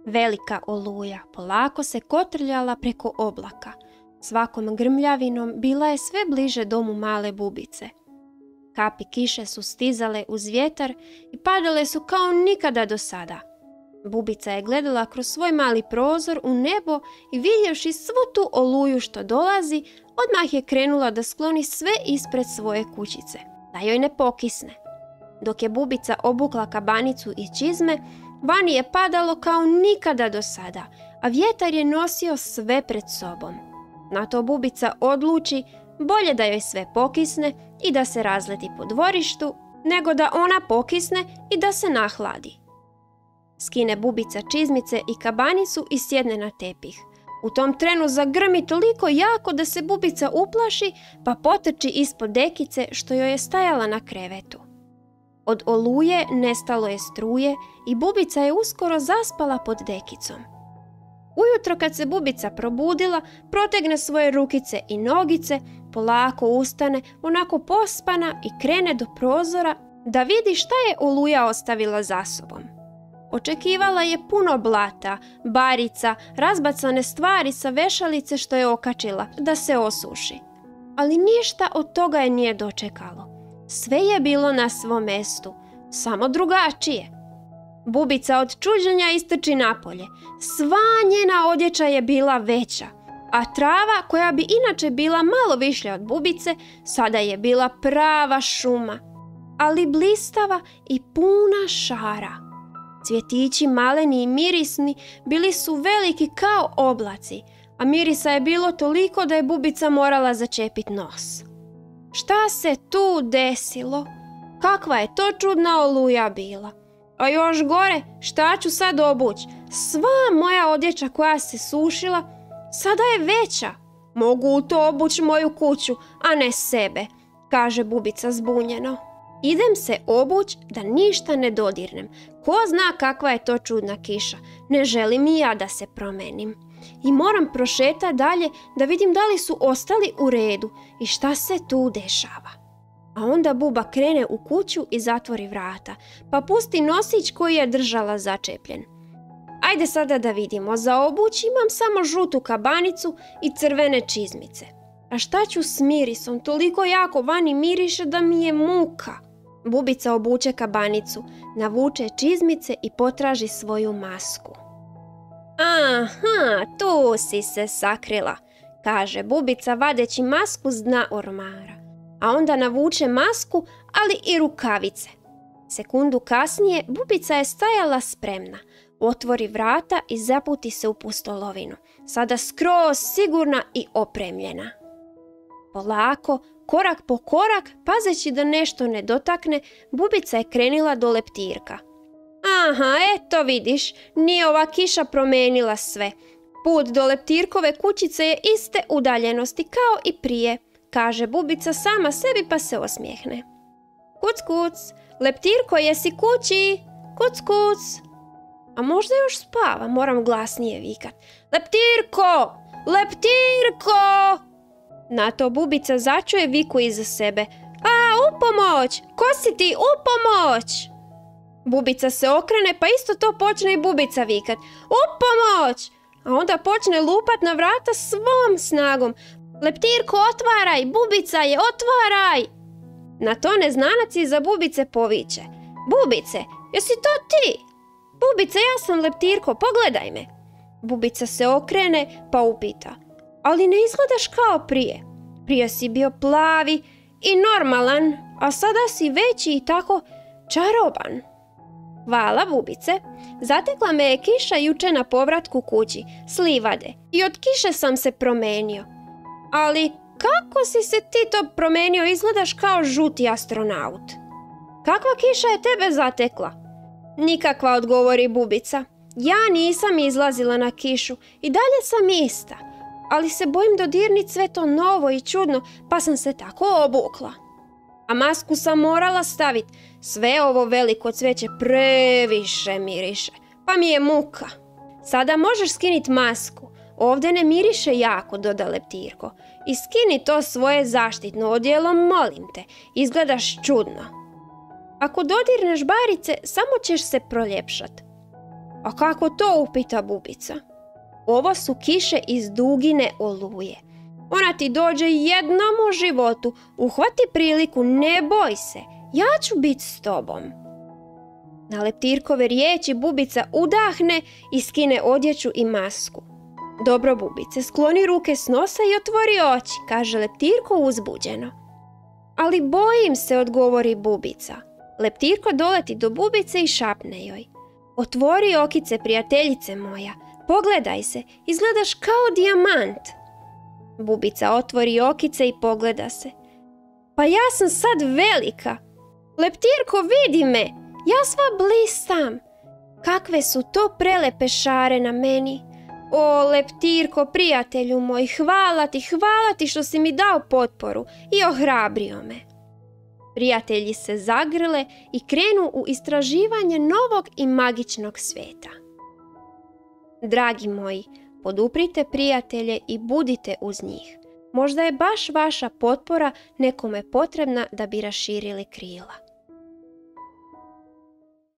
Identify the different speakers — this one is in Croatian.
Speaker 1: Velika oluja polako se kotrljala preko oblaka. Svakom grmljavinom bila je sve bliže domu male bubice. Kapi kiše su stizale uz vjetar i padale su kao nikada do sada. Bubica je gledala kroz svoj mali prozor u nebo i vidjevši svu tu oluju što dolazi, odmah je krenula da skloni sve ispred svoje kućice, da joj ne pokisne. Dok je bubica obukla kabanicu i čizme, vani je padalo kao nikada do sada, a vjetar je nosio sve pred sobom. Na to bubica odluči bolje da joj sve pokisne i da se razleti po dvorištu, nego da ona pokisne i da se nahladi. Skine bubica čizmice i kabanicu i sjedne na tepih. U tom trenu zagrmi toliko jako da se bubica uplaši, pa potrči ispod dekice što joj je stajala na krevetu. Od oluje nestalo je struje i bubica je uskoro zaspala pod dekicom. Ujutro kad se bubica probudila, protegne svoje rukice i nogice, polako ustane, onako pospana i krene do prozora da vidi šta je oluja ostavila za sobom. Očekivala je puno blata, barica, razbacane stvari sa vešalice što je okačila da se osuši. Ali ništa od toga je nije dočekalo. Sve je bilo na svom mjestu, samo drugačije. Bubica od čuđenja istrči napolje. Sva njena odjeća je bila veća, a trava koja bi inače bila malo višlja od bubice, sada je bila prava šuma, ali blistava i puna šara. Cvjetići maleni i mirisni bili su veliki kao oblaci, a mirisa je bilo toliko da je bubica morala začepiti nos. Šta se tu desilo? Kakva je to čudna oluja bila? A još gore, šta ću sad obući? Sva moja odjeća koja se sušila, sada je veća. Mogu u to obući moju kuću, a ne sebe, kaže bubica zbunjeno. Idem se obući da ništa ne dodirnem. Ko zna kakva je to čudna kiša. Ne želim i ja da se promenim. I moram prošetati dalje da vidim da li su ostali u redu i šta se tu dešava. A onda buba krene u kuću i zatvori vrata, pa pusti nosić koji je držala začepljen. Ajde sada da vidimo, za obuć imam samo žutu kabanicu i crvene čizmice. A šta ću s mirisom, toliko jako vani miriše da mi je muka. Bubica obuče kabanicu, navuče čizmice i potraži svoju masku. Aha, tu si se sakrila, kaže bubica vadeći masku s dna ormara. A onda navuče masku, ali i rukavice. Sekundu kasnije bubica je stajala spremna. Otvori vrata i zaputi se u pustolovinu. Sada skroz sigurna i opremljena. Polako, korak po korak, pazeći da nešto ne dotakne, bubica je krenila do leptirka. Aha, eto vidiš, nije ova kiša promenila sve. Put do leptirkove kućice je iste udaljenosti kao i prije, kaže bubica sama sebi pa se osmijehne. Kuc, kuc, leptirko, jesi kući? Kuc, kuc. A možda još spava, moram glasnije vikat. Leptirko! Leptirko! Na to bubica začuje viku iza sebe. A, upomoć! Ko si ti? Upomoć! Bubica se okrene pa isto to počne i bubica vikat. Upomoć! A onda počne lupat na vrata svom snagom. Leptirko, otvaraj! Bubica je, otvaraj! Na to neznanac iza bubice poviče. Bubice, jesi to ti? Bubice, ja sam Leptirko, pogledaj me. Bubica se okrene pa upita. Ali ne izgledaš kao prije. Prije si bio plavi i normalan, a sada si veći i tako čaroban. Hvala, bubice. Zatekla me je kiša juče na povratku kući, s livade, i od kiše sam se promenio. Ali kako si se ti to promenio, izgledaš kao žuti astronaut. Kakva kiša je tebe zatekla? Nikakva, odgovori bubica. Ja nisam izlazila na kišu i dalje sam ista, ali se bojim dodirnit sve to novo i čudno, pa sam se tako obukla. A masku sam morala staviti, sve ovo veliko cveće previše miriše, pa mi je muka. Sada možeš skinit masku, ovdje ne miriše jako, doda Leptirko. I skini to svoje zaštitno odijelo, molim te, izgledaš čudno. Ako dodirneš barice, samo ćeš se proljepšat. A kako to, upita bubica. Ovo su kiše iz dugine oluje. Ona ti dođe jednom u životu, uhvati priliku, ne boj se, ja ću biti s tobom. Na leptirkove riječi bubica udahne i skine odjeću i masku. Dobro, bubice, skloni ruke s nosa i otvori oči, kaže leptirko uzbuđeno. Ali bojim se, odgovori bubica. Leptirko doleti do bubice i šapne joj. Otvori okice, prijateljice moja, pogledaj se, izgledaš kao dijamant. Bubica otvori okice i pogleda se. Pa ja sam sad velika. Leptirko, vidi me, ja sva blistam. Kakve su to prelepe šare na meni. O, leptirko, prijatelju moj, hvala ti što si mi dao potporu i ohrabrio me. Prijatelji se zagrle i krenu u istraživanje novog i magičnog svijeta. Dragi moji, poduprite prijatelje i budite uz njih. Možda je baš vaša potpora nekome potrebna da bi raširili krila.